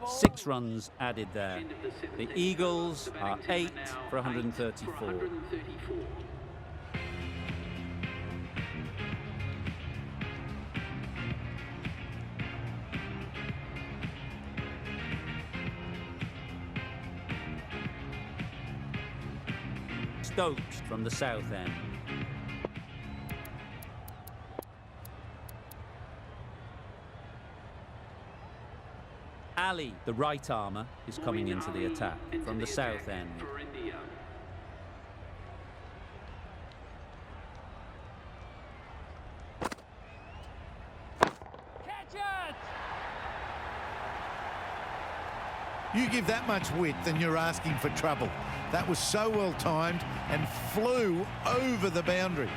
6 runs added there. The Eagles are 8 for 134. Stokes from the south end. Ali, the right armour, is coming into the attack from the south end. You give that much width and you're asking for trouble. That was so well timed and flew over the boundary.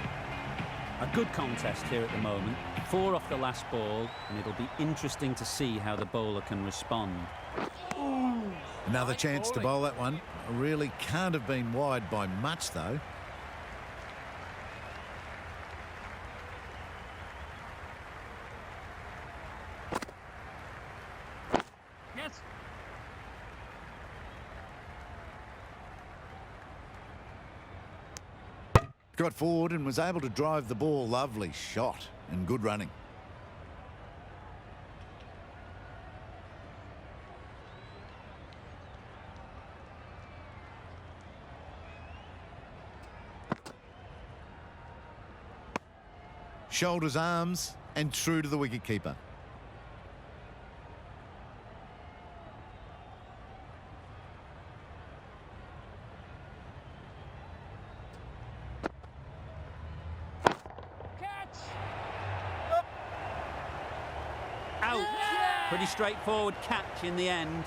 A good contest here at the moment. 4 off the last ball, and it'll be interesting to see how the bowler can respond. Another chance to bowl that one. Really can't have been wide by much, though. Yes. Got forward and was able to drive the ball. Lovely shot and good running. Shoulders, arms, and true to the wicketkeeper. Out. Pretty straightforward catch in the end.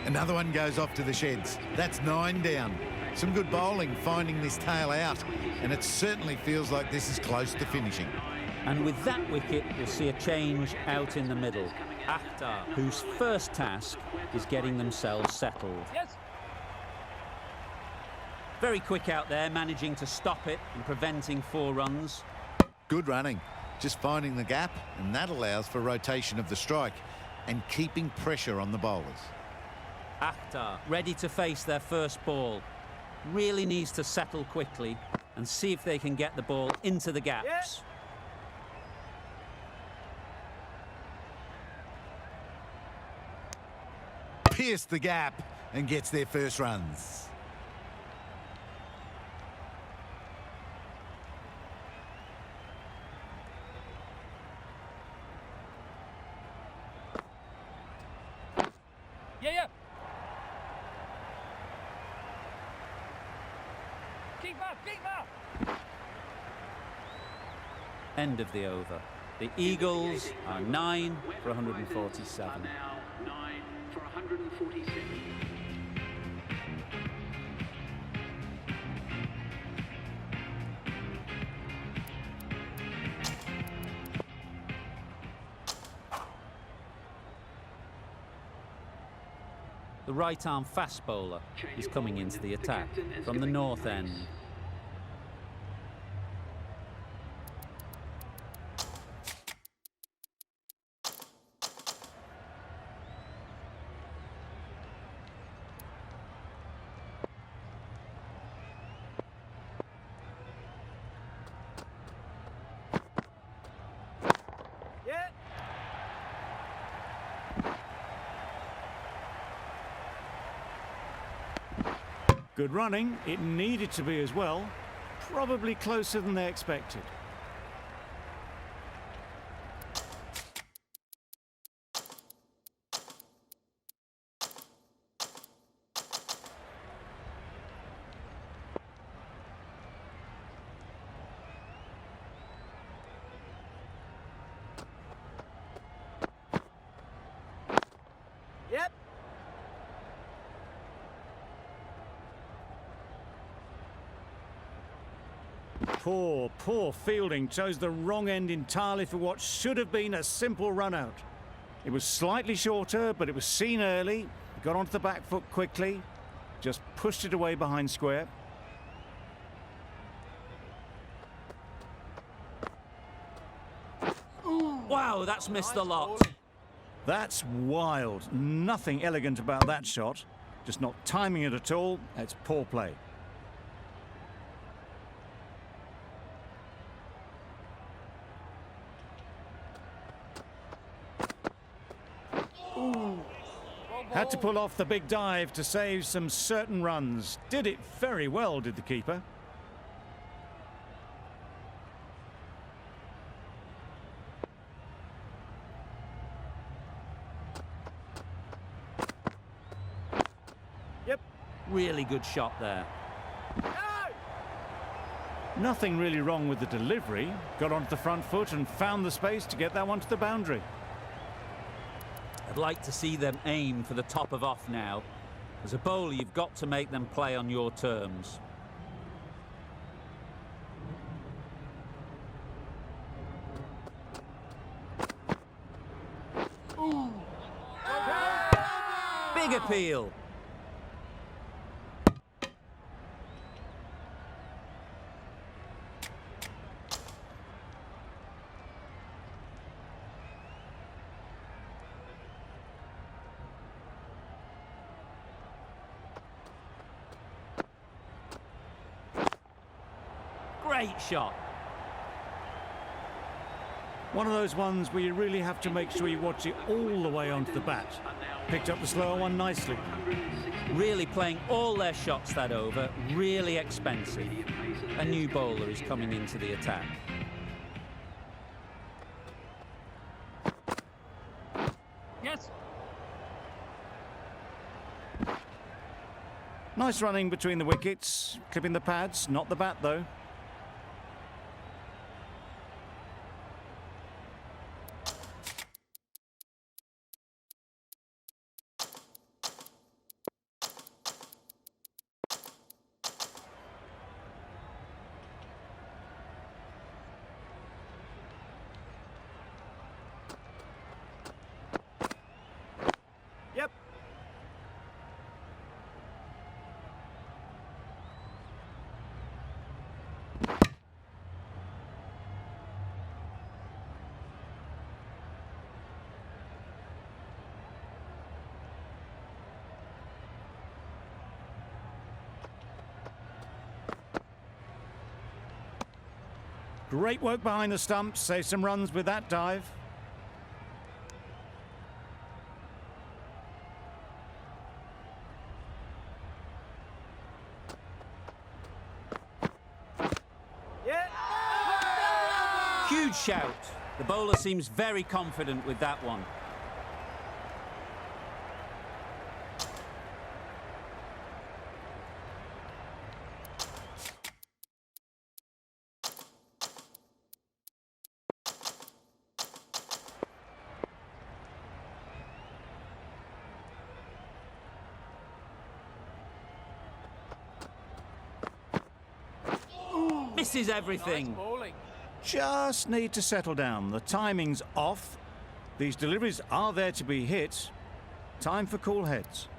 Another one goes off to the sheds. That's 9 down. Some good bowling finding this tail out, and it certainly feels like this is close to finishing. And with that wicket, we'll see a change out in the middle. Akhtar, whose first task is getting themselves settled. Yes. Very quick out there, managing to stop it and preventing 4 runs. Good running, just finding the gap, and that allows for rotation of the strike and keeping pressure on the bowlers. Akhtar, ready to face their first ball. Really needs to settle quickly and see if they can get the ball into the gaps. Pierce the gap and gets their first runs. Yeah. Keep up. End of the over. The Eagles are 9 for 147. Now 9 for 146. The right-arm fast bowler is coming into the attack from the north end. Good running. It needed to be as well. Probably closer than they expected. Poor fielding. Chose the wrong end entirely for what should have been a simple run out. It was slightly shorter, but it was seen early. Got onto the back foot quickly. Just pushed it away behind square. Wow, that's missed a lot. That's wild. Nothing elegant about that shot. Just not timing it at all. It's poor play. Had to pull off the big dive to save some certain runs. Did it very well, did the keeper. Yep. Really good shot there. Nothing really wrong with the delivery. Got onto the front foot and found the space to get that one to the boundary. I'd like to see them aim for the top of off now. As a bowler, you've got to make them play on your terms. Big appeal. Great shot. One of those ones where you really have to make sure you watch it all the way onto the bat. Picked up the slower one nicely. Really playing all their shots that over, really expensive. A new bowler is coming into the attack. Yes. Nice running between the wickets, clipping the pads, not the bat though. Yep. Great work behind the stumps, save some runs with that dive. Huge shout. The bowler seems very confident with that one. Misses everything. Just need to settle down. The timing's off. These deliveries are there to be hit. Time for cool heads.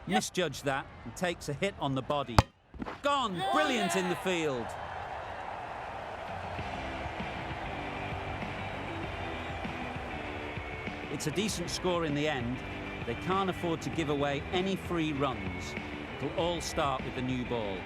Misjudged that and takes a hit on the body. Gone. Brilliant in the field. It's a decent score in the end. They can't afford to give away any free runs. It'll all start with the new ball.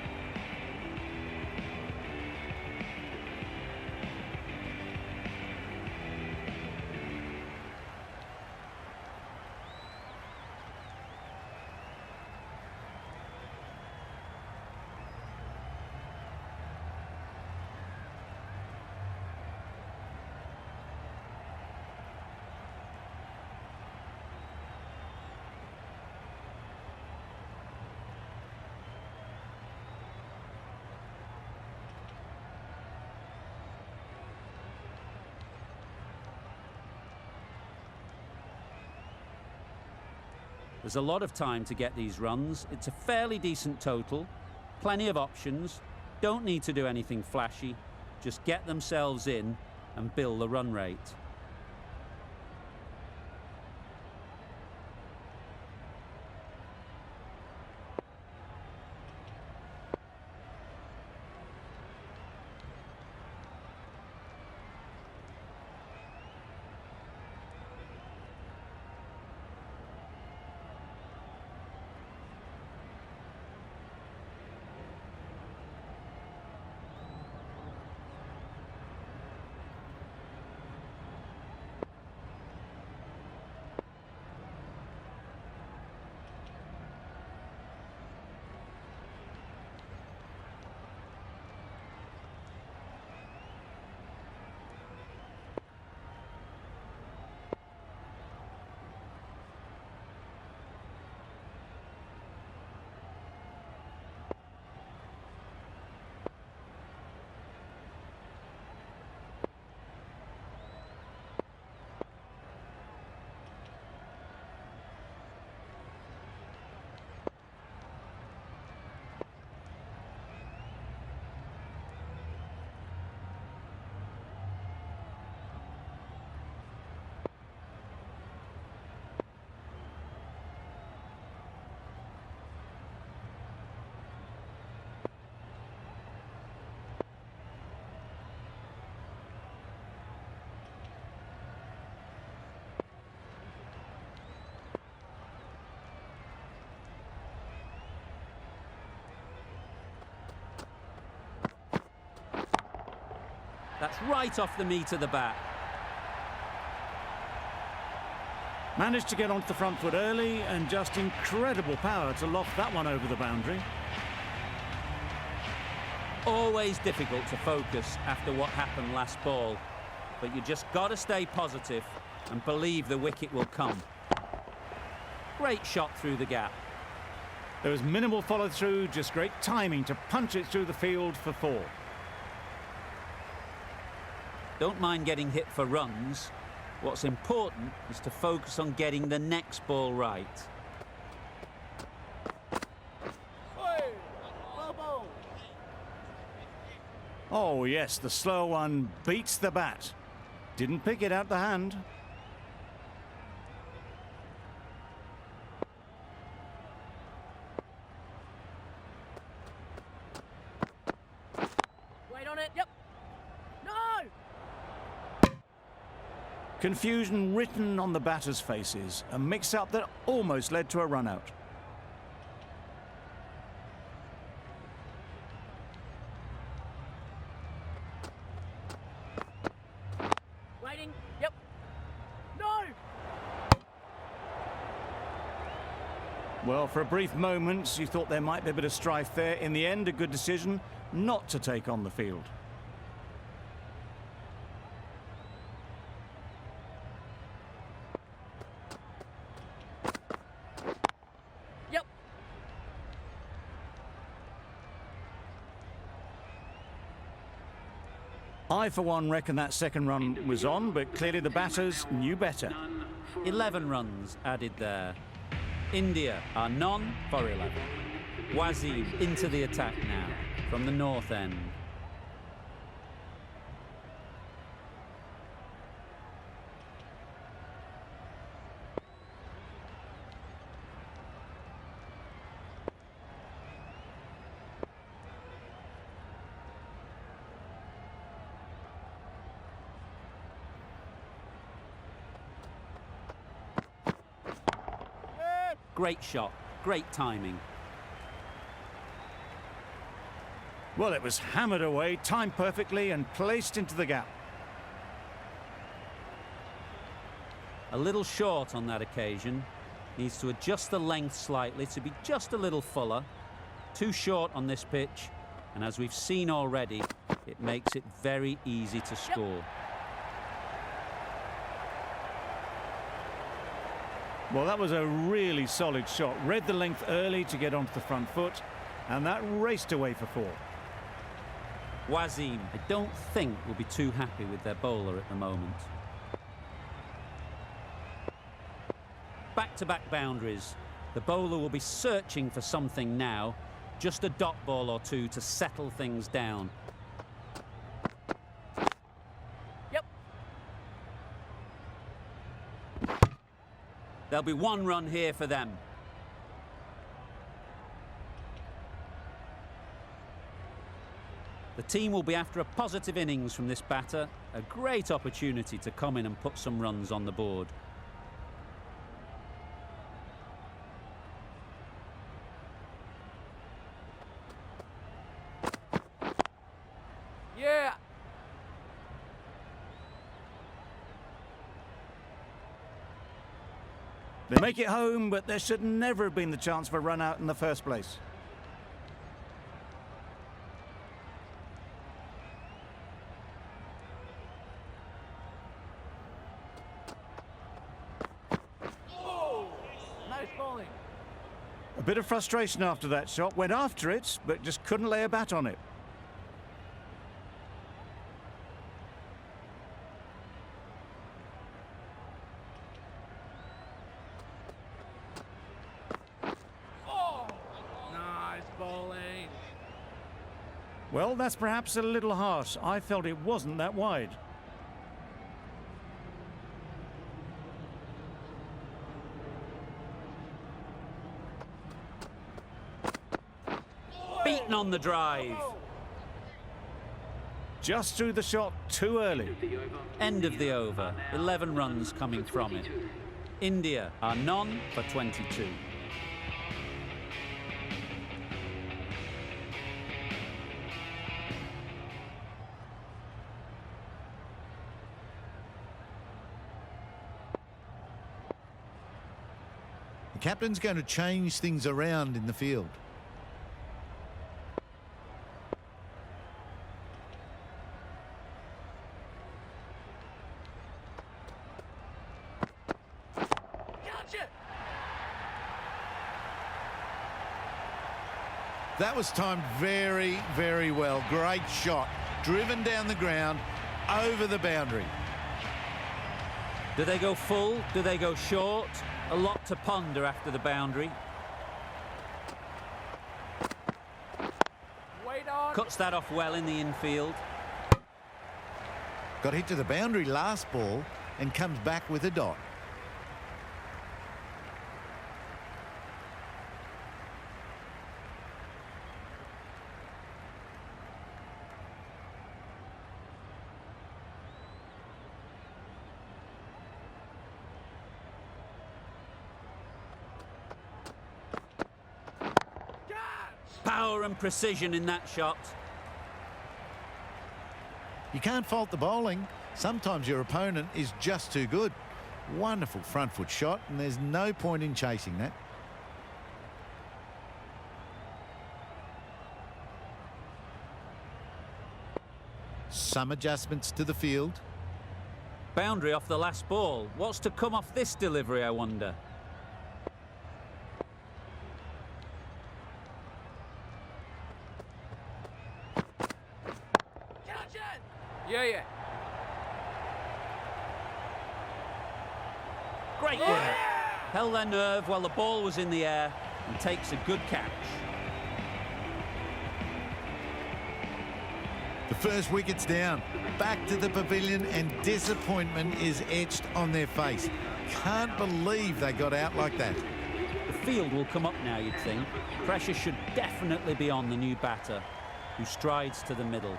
There's a lot of time to get these runs. It's a fairly decent total. Plenty of options. Don't need to do anything flashy. Just get themselves in and build the run rate. That's right off the meat of the bat. Managed to get onto the front foot early and just incredible power to loft that one over the boundary. Always difficult to focus after what happened last ball, but you just got to stay positive and believe the wicket will come. Great shot through the gap. There was minimal follow-through, just great timing to punch it through the field for 4. Don't mind getting hit for runs. What's important is to focus on getting the next ball right. Oh yes, the slow one beats the bat. Didn't pick it out the hand. Wait on it. Yep. No! Confusion written on the batters' faces. A mix-up that almost led to a run-out. Waiting. Yep. No! Well, for a brief moment, you thought there might be a bit of strife there. In the end, a good decision not to take on the field. Yep. I, for one, reckon that second run was on, but clearly the batters knew better. 11 runs added there. India are none for 11. Wasim into the attack now from the north end. Great shot, great timing. Well, it was hammered away, timed perfectly and placed into the gap. A little short on that occasion. Needs to adjust the length slightly to be just a little fuller. Too short on this pitch, and as we've seen already, it makes it very easy to score. Well, that was a really solid shot. Read the length early to get onto the front foot, and that raced away for 4. Wasim, I don't think, will be too happy with their bowler at the moment. Back-to-back boundaries. The bowler will be searching for something now. Just a dot ball or two to settle things down. Yep. There'll be 1 run here for them. The team will be after a positive innings from this batter. A great opportunity to come in and put some runs on the board. Yeah. They make it home, but there should never have been the chance for a run out in the first place. Nice bowling. A bit of frustration after that shot. Went after it, but just couldn't lay a bat on it. Nice bowling. Well, that's perhaps a little harsh. I felt it wasn't that wide. Beaten on the drive. Just threw the shot too early. End of the over. 11 runs coming from it. India are none for 22. Captain's going to change things around in the field. Gotcha! That was timed very, very well. Great shot. Driven down the ground, over the boundary. Do they go full? Do they go short? A lot to ponder after the boundary. Wait on. Cuts that off well in the infield. Got hit to the boundary last ball and comes back with a dot. Power and precision in that shot. You can't fault the bowling. Sometimes your opponent is just too good. Wonderful front foot shot, and there's no point in chasing that. Some adjustments to the field. Boundary off the last ball. What's to come off this delivery, I wonder? Yeah. Great work. Held their nerve while the ball was in the air and takes a good catch. The first wicket's down. Back to the pavilion, and disappointment is etched on their face. Can't believe they got out like that. The field will come up now, you'd think. Pressure should definitely be on the new batter, who strides to the middle.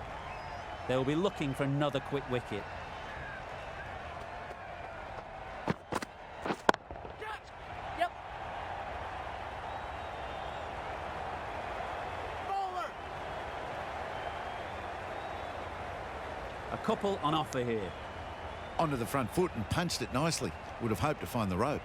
They will be looking for another quick wicket. Yep. Bowler. A couple on offer here. Onto the front foot and punched it nicely. Would have hoped to find the rope.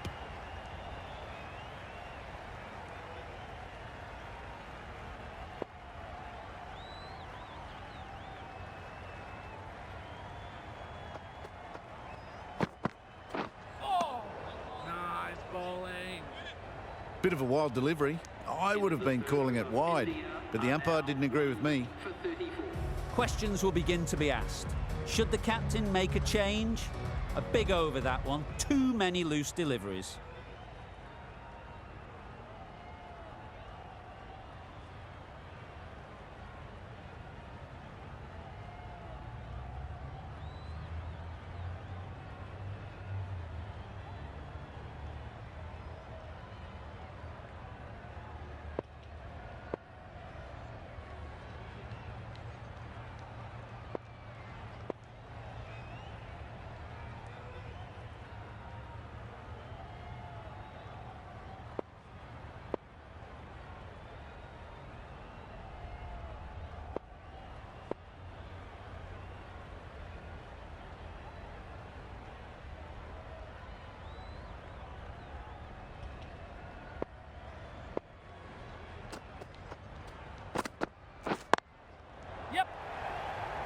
Nice bowling. Bit of a wild delivery. I would have been calling it wide, but the umpire didn't agree with me. Questions will begin to be asked. Should the captain make a change? A big over that one. Too many loose deliveries.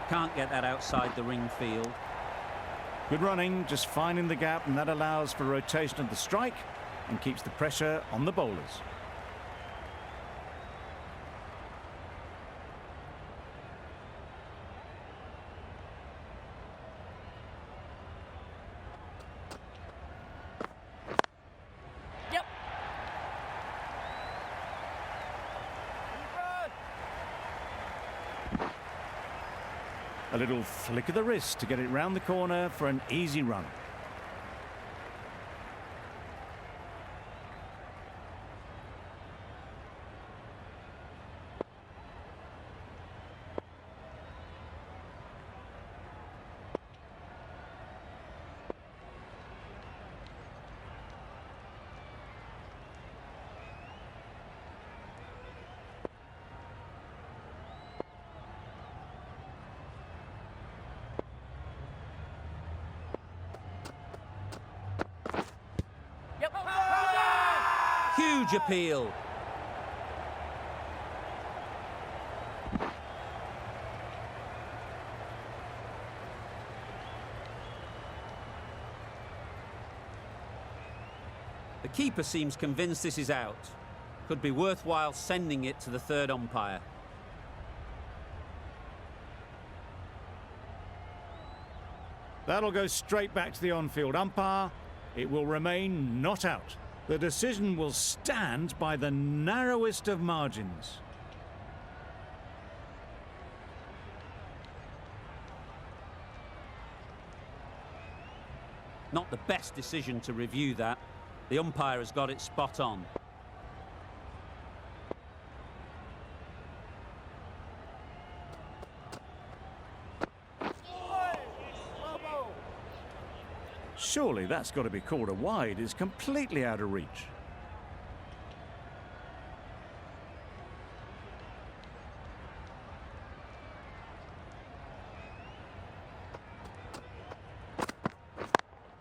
Can't get that outside the ring field. Good running, just finding the gap, and that allows for rotation of the strike and keeps the pressure on the bowlers. Yep. A little flick of the wrist to get it round the corner for an easy run. Huge appeal. The keeper seems convinced this is out. Could be worthwhile sending it to the third umpire. That'll go straight back to the on-field umpire. It will remain not out. The decision will stand by the narrowest of margins. Not the best decision to review that. The umpire has got it spot on. Surely that's got to be called a wide. It's completely out of reach.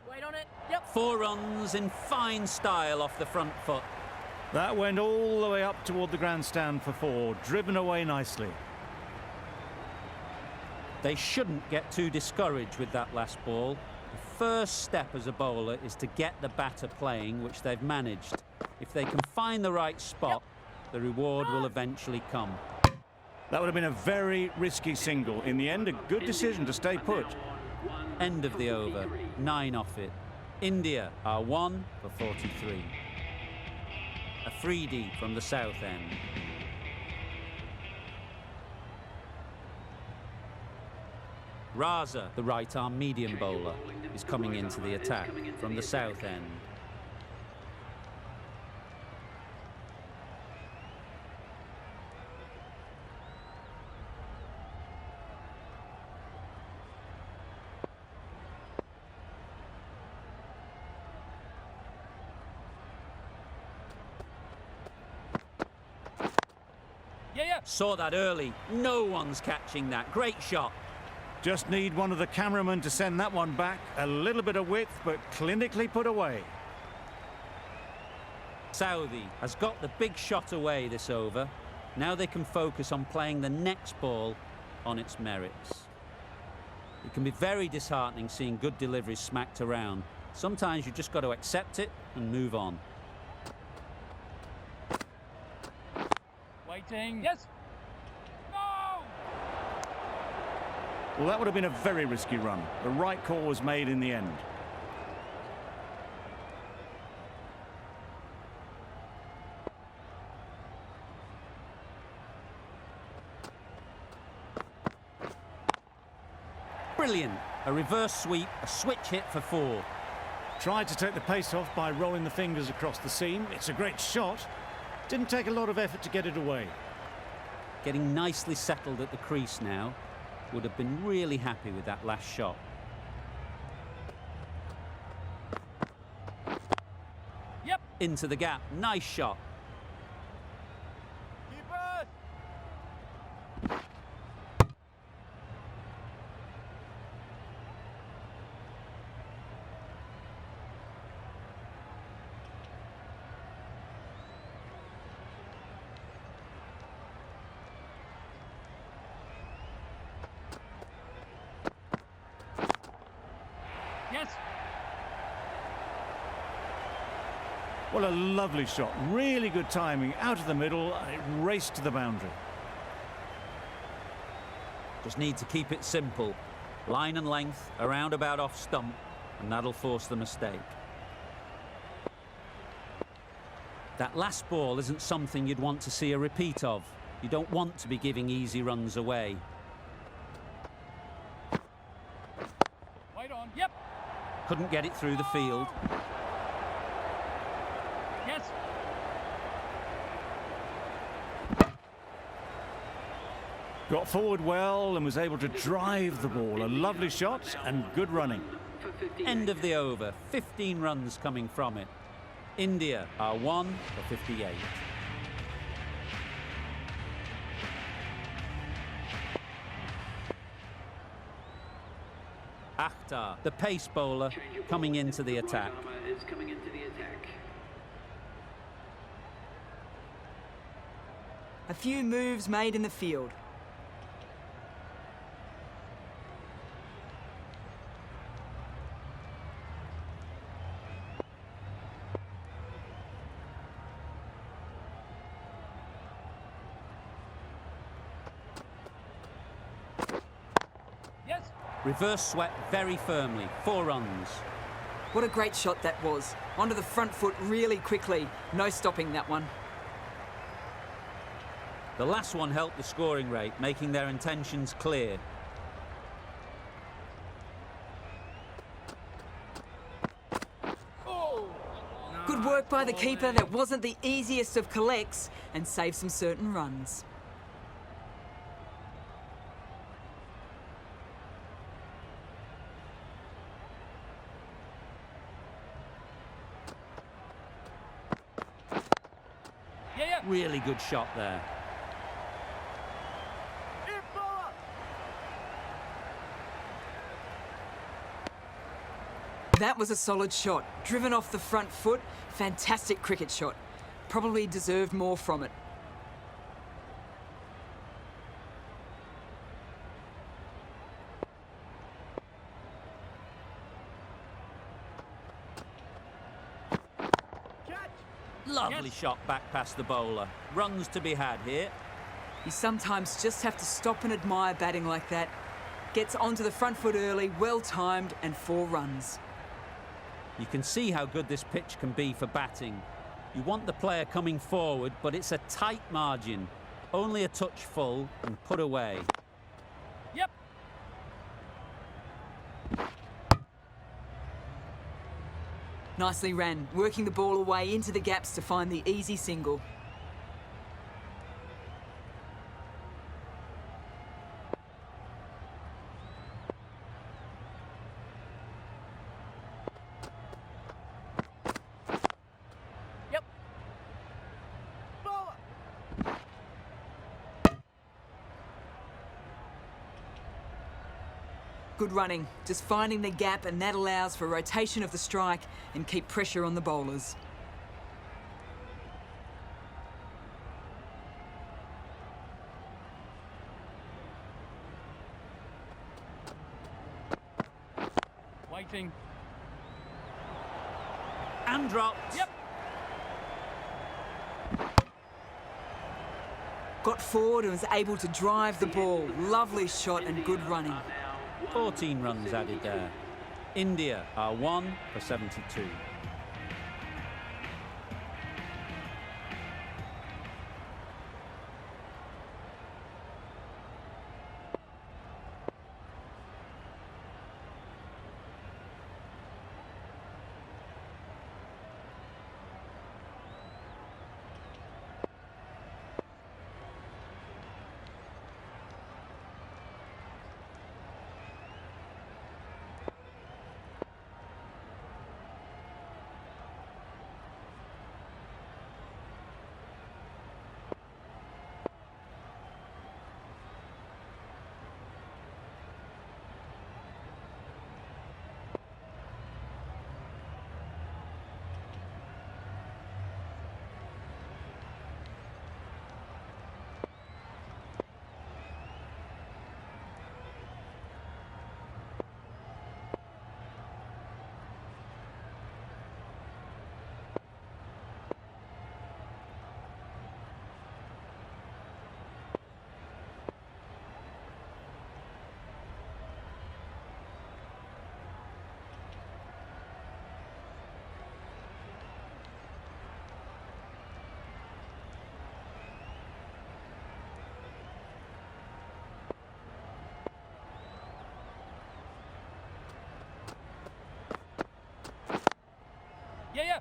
Wait on it. Yep. 4 runs in fine style off the front foot. That went all the way up toward the grandstand for 4, driven away nicely. They shouldn't get too discouraged with that last ball. The first step as a bowler is to get the batter playing, which they've managed. If they can find the right spot, the reward will eventually come. That would have been a very risky single. In the end, a good decision to stay put. End of the over, 9 off it. India are 1 for 43. Afridi from the south end. Raza, the right-arm medium bowler, is coming into the attack from the south end. Yeah. Saw that early. No one's catching that. Great shot. Just need one of the cameramen to send that one back. A little bit of width, but clinically put away. Southee has got the big shot away this over. Now they can focus on playing the next ball on its merits. It can be very disheartening seeing good deliveries smacked around. Sometimes you just got to accept it and move on. Waiting. Yes. No. Well, that would have been a very risky run. The right call was made in the end. Brilliant. A reverse sweep, a switch hit for 4. Tried to take the pace off by rolling the fingers across the seam. It's a great shot. Didn't take a lot of effort to get it away. Getting nicely settled at the crease now. Would have been really happy with that last shot. Yep. Into the gap. Nice shot. Keeper. Yes. Well, a lovely shot. Really good timing. Out of the middle, and it raced to the boundary. Just need to keep it simple. Line and length, around about off stump, and that'll force the mistake. That last ball isn't something you'd want to see a repeat of. You don't want to be giving easy runs away. Wait on. Yep. Couldn't get it through the field. Yes. Got forward well and was able to drive the ball. A lovely shot and good running. End of the over. 15 runs coming from it. India are 1 for 58. Akhtar, the pace bowler, coming into the attack. A few moves made in the field. Yes. Reverse swept very firmly. 4 runs. What a great shot that was. Onto the front foot really quickly. No stopping that one. The last one helped the scoring rate, making their intentions clear. Good work by the keeper. That wasn't the easiest of collects and saved some certain runs. Yeah. Really good shot there. That was a solid shot. Driven off the front foot. Fantastic cricket shot. Probably deserved more from it. Lovely Yes. shot back past the bowler. Runs to be had here. You sometimes just have to stop and admire batting like that. Gets onto the front foot early, well timed, and 4 runs. You can see how good this pitch can be for batting. You want the player coming forward, but it's a tight margin. Only a touch full and put away. Yep. Nicely ran, working the ball away into the gaps to find the easy single. Yep. Good running, just finding the gap, and that allows for rotation of the strike and keep pressure on the bowlers. Waiting. And dropped. Yep. Got forward and was able to drive the ball. Lovely shot and good running. 14 runs added there. India are 1 for 72. Yeah.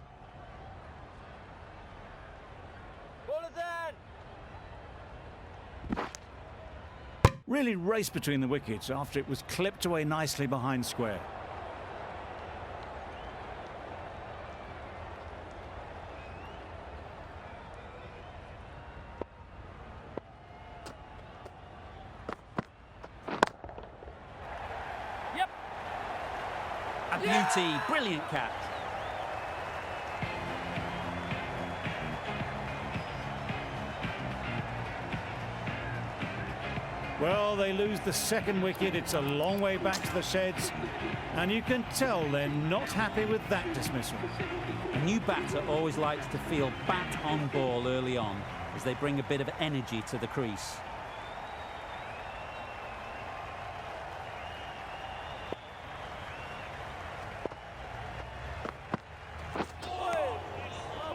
Really raced between the wickets after it was clipped away nicely behind square. Yep. A beauty, brilliant catch. Well, they lose the second wicket. It's a long way back to the sheds. And you can tell they're not happy with that dismissal. A new batter always likes to feel bat on ball early on, as they bring a bit of energy to the crease.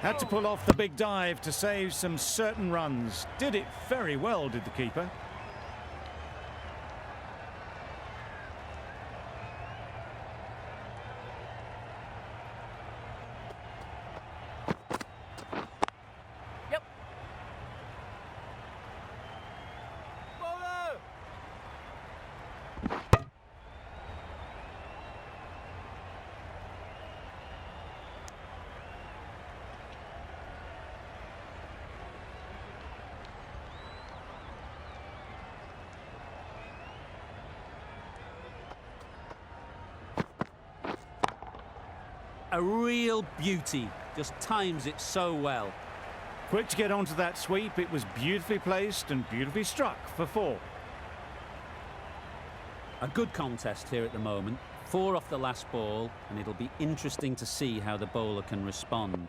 Had to pull off the big dive to save some certain runs. Did it very well, did the keeper. Yep. A real beauty, just times it so well. Quick to get onto that sweep. It was beautifully placed and beautifully struck for 4. A good contest here at the moment. 4 off the last ball, and it'll be interesting to see how the bowler can respond.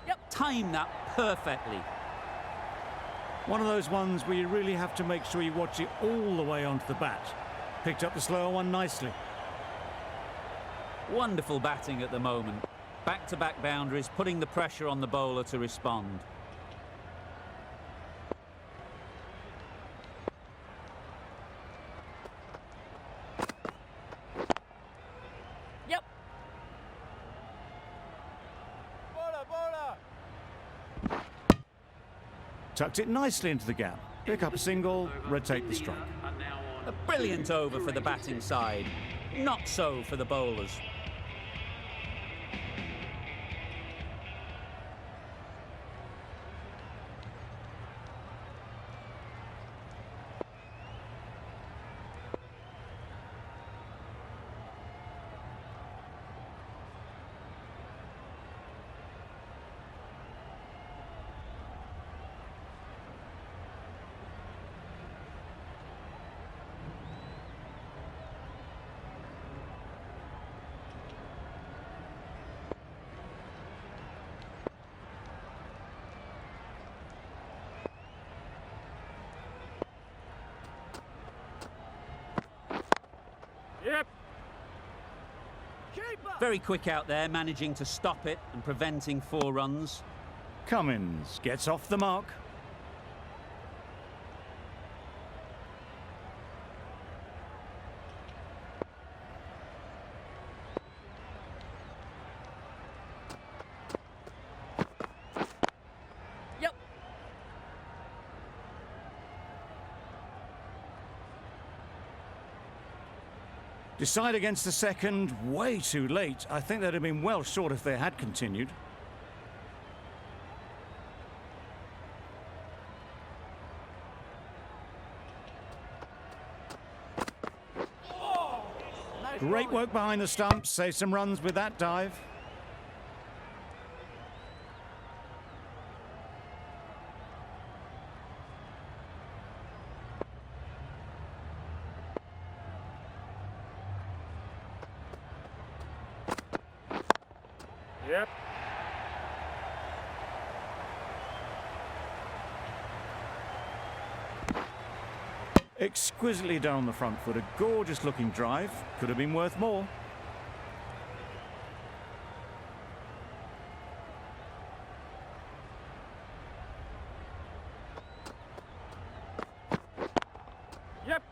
Yep. Time that perfectly. One of those ones where you really have to make sure you watch it all the way onto the bat. Picked up the slower one nicely. Wonderful batting at the moment. Back-to-back boundaries, putting the pressure on the bowler to respond. Yep. Tucked it nicely into the gap. Pick up a single, rotate the strike. A brilliant over for the batting side. Not so for the bowlers. Yep. Very quick out there, managing to stop it and preventing 4 runs. Cummins gets off the mark. Yep. Decide against the second, way too late. I think they'd have been well short if they had continued. Great work behind the stumps, save some runs with that dive. Yep. Exquisitely down the front foot, a gorgeous looking drive. Could have been worth more. Yep.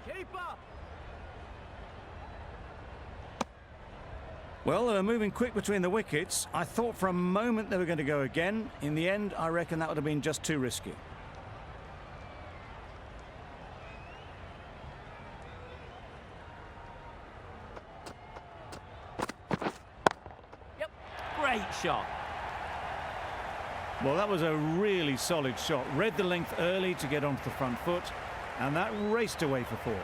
Keeper. Well, they were moving quick between the wickets. I thought for a moment they were going to go again. In the end, I reckon that would have been just too risky. Yep. Great shot. Well, that was a really solid shot. Read the length early to get onto the front foot, and that raced away for 4.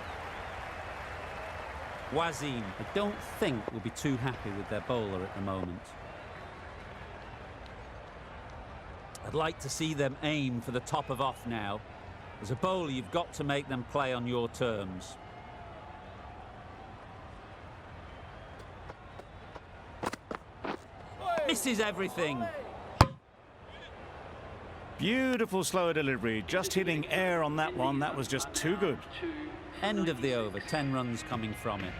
Wasim, I don't think, will be too happy with their bowler at the moment. I'd like to see them aim for the top of off now. As a bowler, you've got to make them play on your terms. Misses everything. Beautiful slower delivery, just hitting air on that one. That was just too good. End of the over, 10 runs coming from it.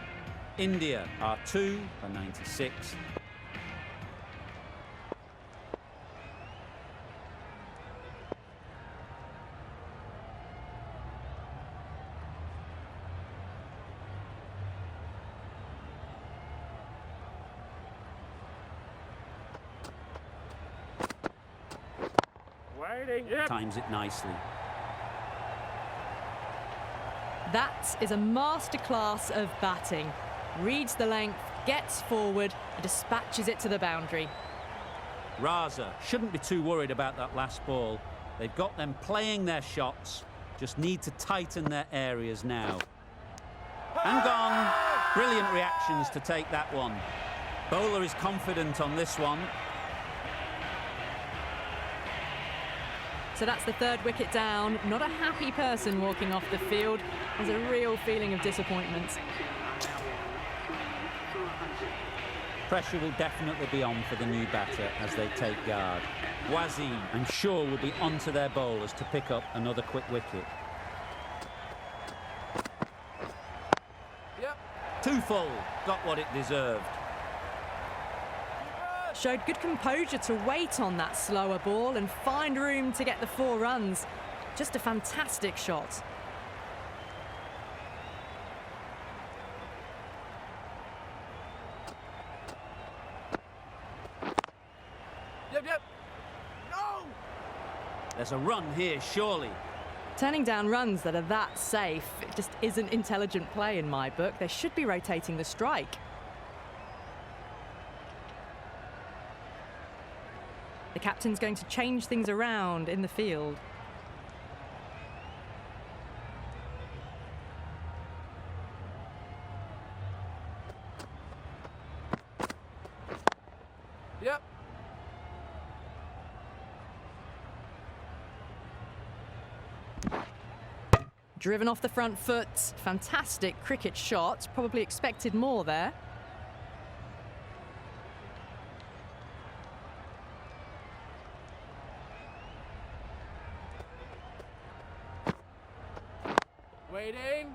India are 2 for 96. Waiting. Yep. Times it nicely. That is a masterclass of batting. Reads the length, gets forward, and dispatches it to the boundary. Raza shouldn't be too worried about that last ball. They've got them playing their shots, just need to tighten their areas now. And gone. Brilliant reactions to take that one. Bowler is confident on this one. So that's the third wicket down. Not a happy person walking off the field. There's a real feeling of disappointment. Pressure will definitely be on for the new batter as they take guard. Wasim, I'm sure, will be onto their bowlers to pick up another quick wicket. Yep. Too full, got what it deserved. Showed good composure to wait on that slower ball and find room to get the 4 runs. Just a fantastic shot. Yep. No! There's a run here, surely. Turning down runs that are that safe, it just isn't intelligent play in my book. They should be rotating the strike. The captain's going to change things around in the field. Yep. Driven off the front foot, fantastic cricket shot. Probably expected more there. Waiting.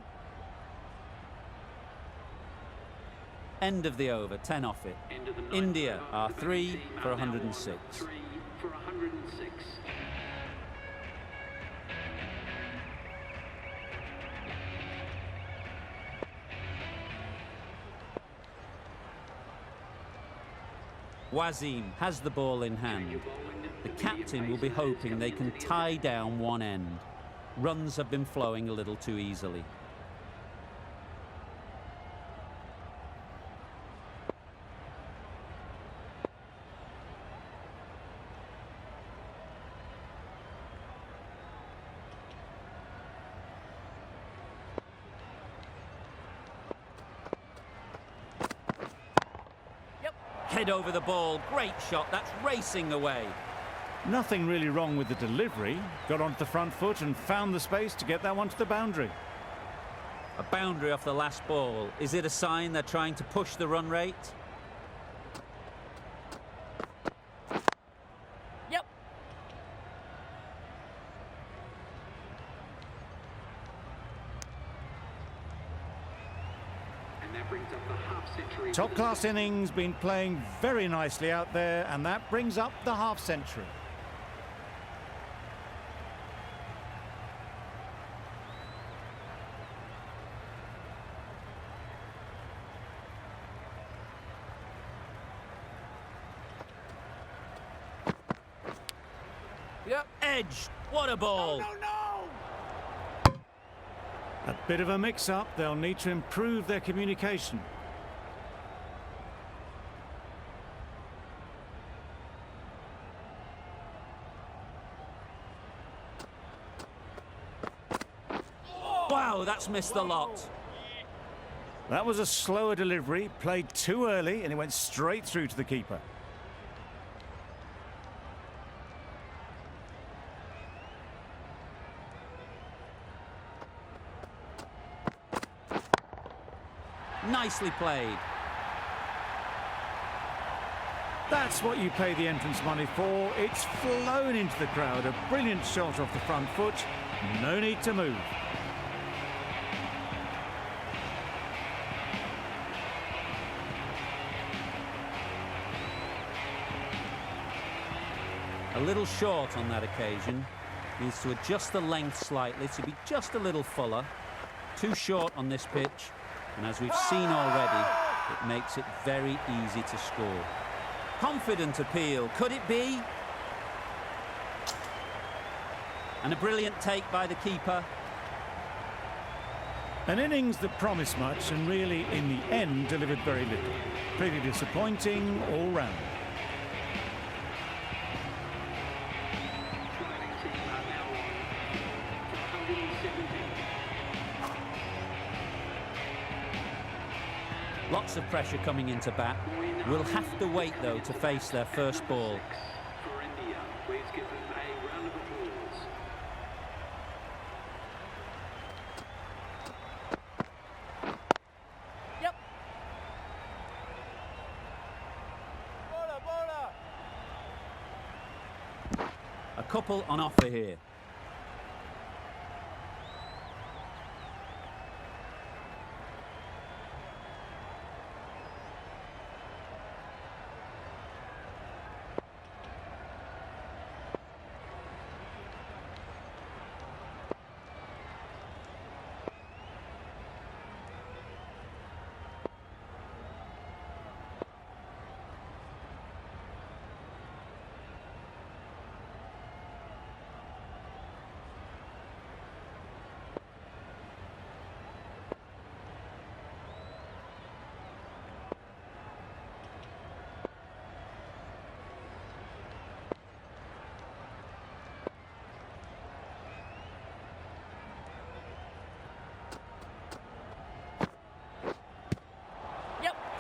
End of the over, 10 off it. India are 3 for 106. Wasim has the ball in hand. The captain will be hoping they can tie down one end. Runs have been flowing a little too easily. Yep. Head over the ball, great shot, that's racing away. Nothing really wrong with the delivery. Got onto the front foot and found the space to get that one to the boundary. A boundary off the last ball. Is it a sign they're trying to push the run rate? Yep. Top-class innings, been playing very nicely out there, and that brings up the half-century. Yep. Edge, what a ball. No. A bit of a mix-up. They'll need to improve their communication. Wow, that's missed the lot. That was a slower delivery, played too early, and it went straight through to the keeper. Nicely played. That's what you pay the entrance money for. It's flown into the crowd. A brilliant shot off the front foot. No need to move. A little short on that occasion. Needs to adjust the length slightly to be just a little fuller. Too short on this pitch. And as we've seen already, it makes it very easy to score. Confident appeal, could it be? And a brilliant take by the keeper. An innings that promised much and really, in the end, delivered very little. Pretty disappointing all round. Lots of pressure coming into bat. We'll have to wait, though, to face their first ball. For India, please give them a round of applause. Yep. Bowler, bowler. A couple on offer here.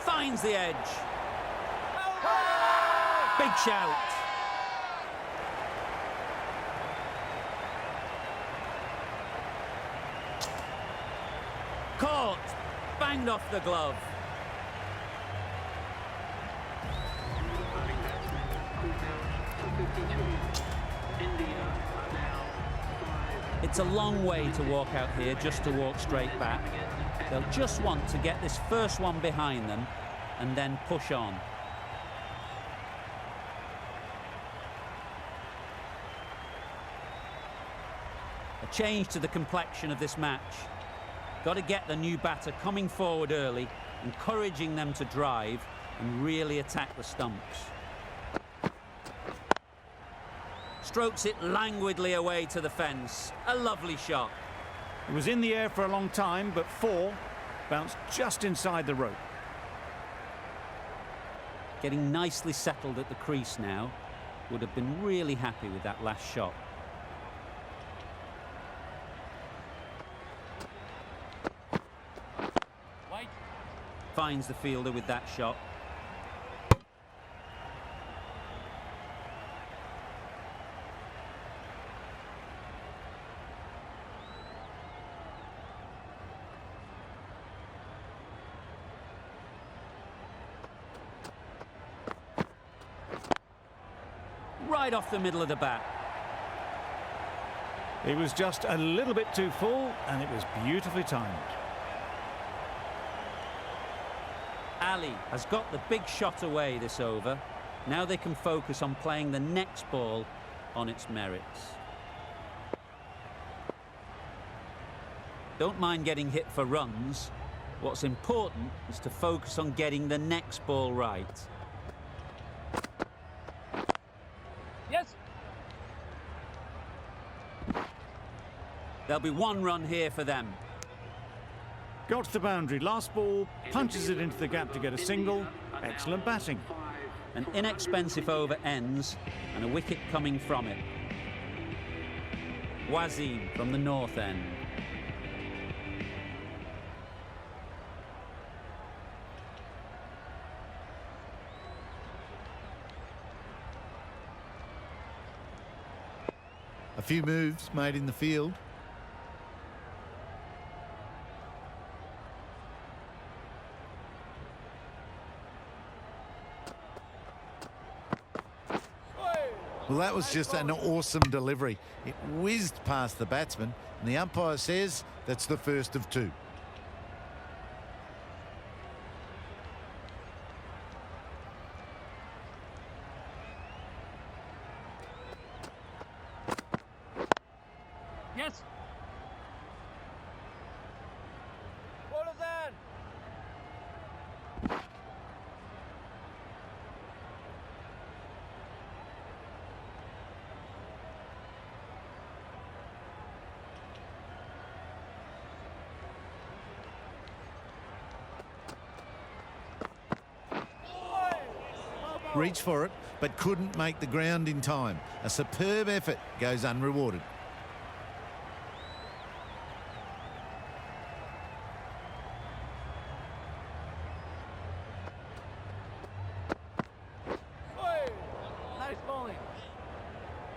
Finds the edge. Big shout. Caught. Banged off the glove. It's a long way to walk out here just to walk straight back. They'll just want to get this first one behind them and then push on. A change to the complexion of this match. Got to get the new batter coming forward early, encouraging them to drive and really attack the stumps. Strokes it languidly away to the fence. A lovely shot. It was in the air for a long time, but 4 bounced just inside the rope. Getting nicely settled at the crease now. Would have been really happy with that last shot. White. Finds the fielder with that shot. Right off the middle of the bat. It was just a little bit too full, and it was beautifully timed. Ali has got the big shot away this over. Now they can focus on playing the next ball on its merits. Don't mind getting hit for runs. What's important is to focus on getting the next ball right. Yes. There'll be 1 run here for them. Got to the boundary. Last ball, punches it into the gap to get a single. Excellent batting. An inexpensive over ends and a wicket coming from it. Wasim from the north end. A few moves made in the field. Well, that was just an awesome delivery. It whizzed past the batsman, and the umpire says that's the first of two. Yes. Ball is in. Reached for it, but couldn't make the ground in time. A superb effort goes unrewarded. Nice bowling.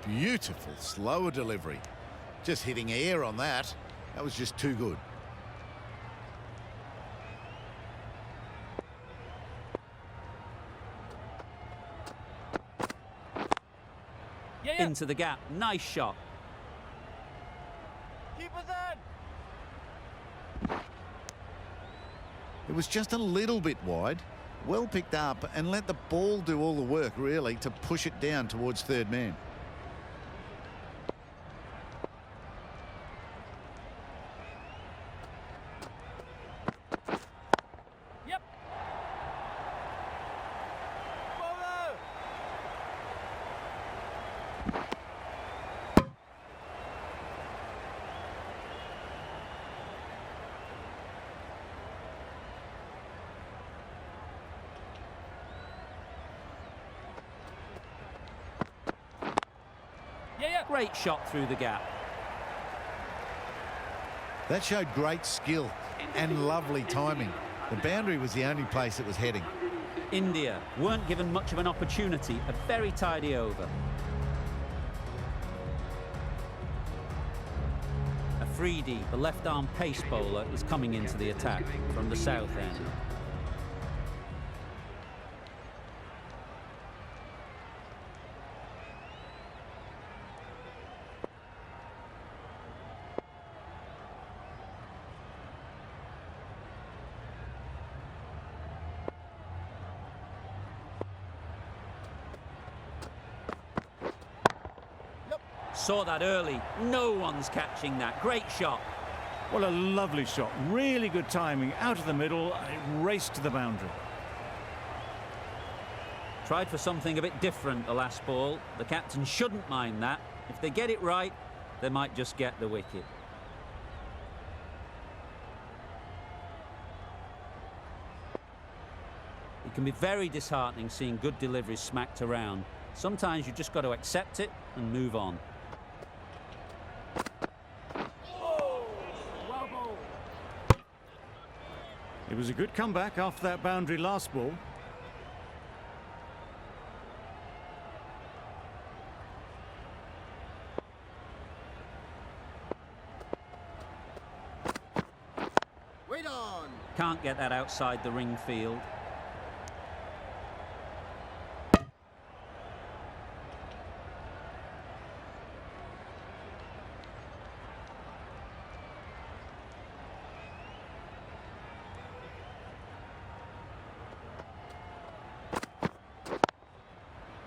Beautiful slower delivery. Just hitting air on that. That was just too good. Yeah. Into the gap. Nice shot. Keep us in. It was just a little bit wide. Well picked up and let the ball do all the work, really, to push it down towards third man. Yep. Bowler. Yeah. Great shot through the gap. That showed great skill and lovely timing. The boundary was the only place it was heading. India weren't given much of an opportunity. A very tidy over. Afridi, the left-arm pace bowler, is coming into the attack from the south end. Saw that early. No one's catching that. Great shot. Well, a lovely shot. Really good timing. Out of the middle, and it raced to the boundary. Tried for something a bit different the last ball. The captain shouldn't mind that. If they get it right, they might just get the wicket. It can be very disheartening seeing good deliveries smacked around. Sometimes you just got to accept it and move on. Well bowled. It was a good comeback after that boundary last ball. Wait on. Can't get that outside the ring field.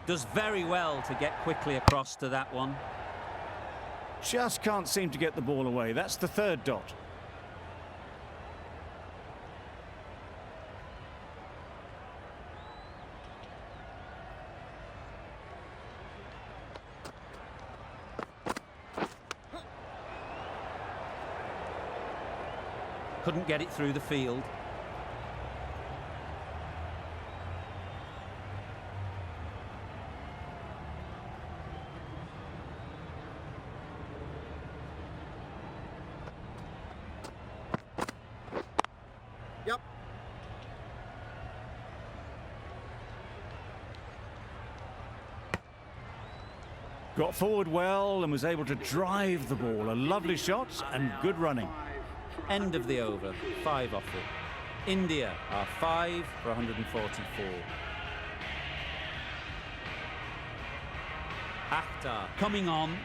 Does very well to get quickly across to that one. Just can't seem to get the ball away. That's the third dot. Couldn't get it through the field. Yep. Got forward well and was able to drive the ball. A lovely shot and good running. End of the over, 5 off it. India are 5 for 144. Akhtar coming on,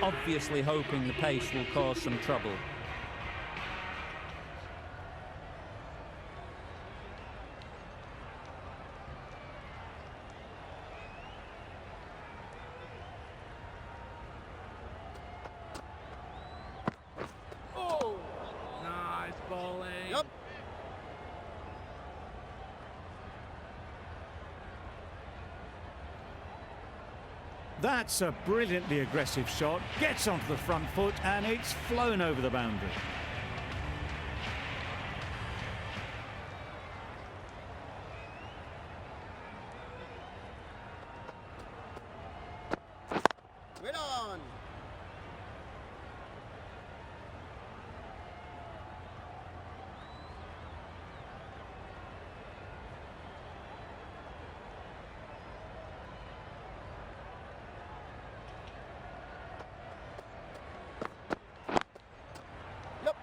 obviously hoping the pace will cause some trouble. Oh! Nice bowling. Yep. That's a brilliantly aggressive shot. Gets onto the front foot and it's flown over the boundary. Wait on. Yep.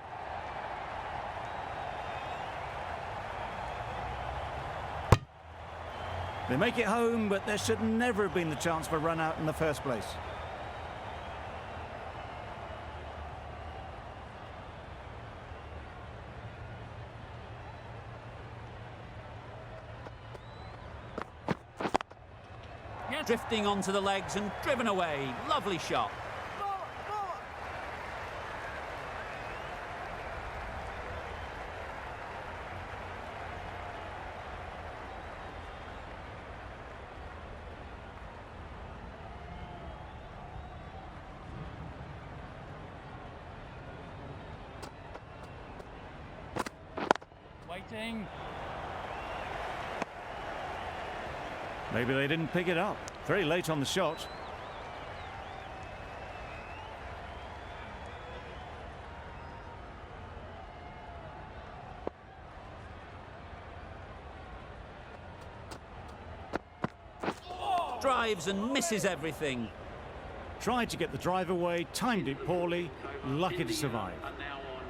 They make it home, but there should never have been the chance for a run out in the first place. Drifting onto the legs and driven away. Lovely shot. Ball, ball. Waiting. Maybe they didn't pick it up. Very late on the shot. Drives and misses everything. Tried to get the drive away, timed it poorly, lucky to survive.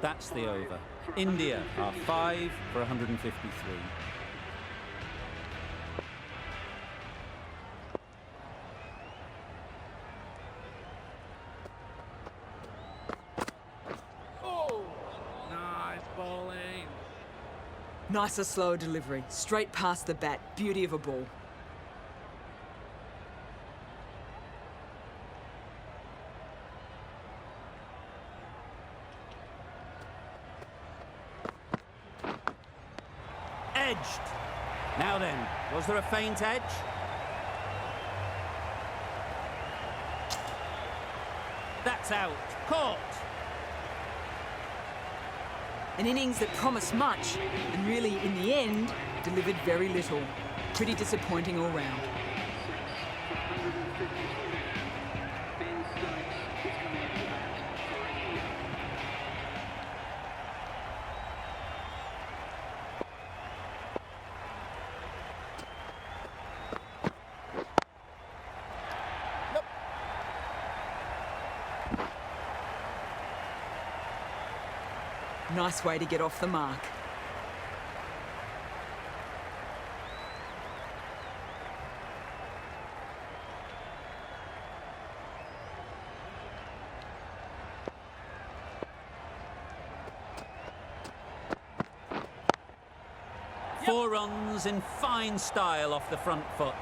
That's the over. India are 5 for 153. Oh! Nice bowling. Nicer, slower delivery. Straight past the bat. Beauty of a ball. Edged. Now then, was there a faint edge? That's out. Caught. An innings that promised much and really, in the end, delivered very little. Pretty disappointing all round. Ben Stokes is coming to bat for India. Nice way to get off the mark. Four runs in fine style off the front foot.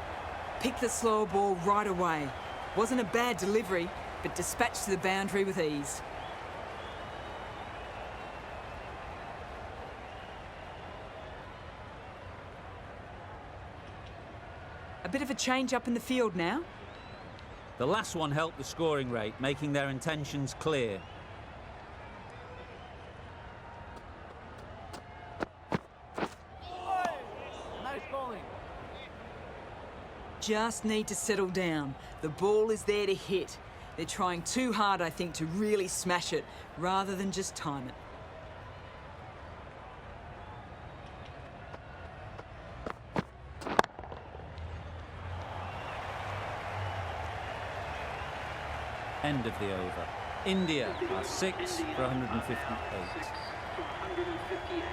Picked the slower ball right away. Wasn't a bad delivery, but dispatched to the boundary with ease. A bit of a change up in the field now. The last one helped the scoring rate, making their intentions clear. Nice bowling. Just need to settle down. The ball is there to hit. They're trying too hard, I think, to really smash it, rather than just time it. End of the over. India are 6 for 158. 6 for 158.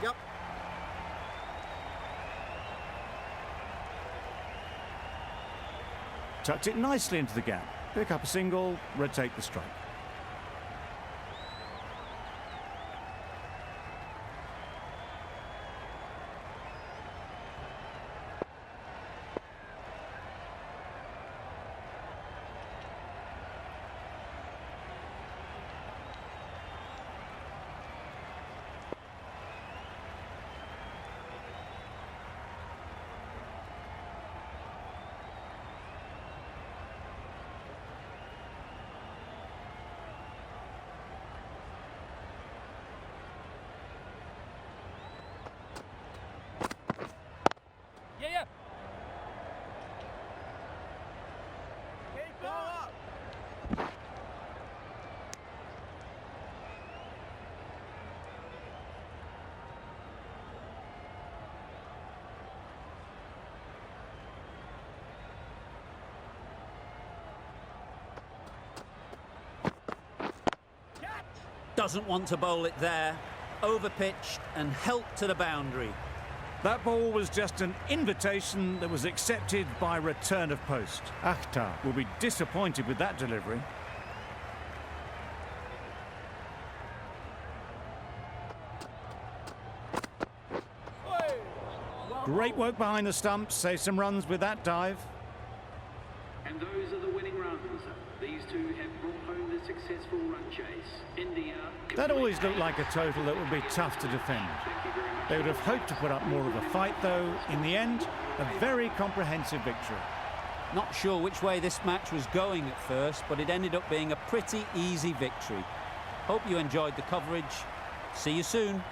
Yep. Tucked it nicely into the gap. Pick up a single, rotate the strike. Yeah. Keep up. Doesn't want to bowl it there. Overpitched and helped to the boundary. That ball was just an invitation that was accepted by return of post. Akhtar will be disappointed with that delivery. Great work behind the stumps, save some runs with that dive. And those are the winning runs. These two have brought home the successful run chase. India. That always looked like a total that would be tough to defend. Thank you very much. They would have hoped to put up more of a fight, though. In the end, a very comprehensive victory. Not sure which way this match was going at first, but it ended up being a pretty easy victory. Hope you enjoyed the coverage. See you soon.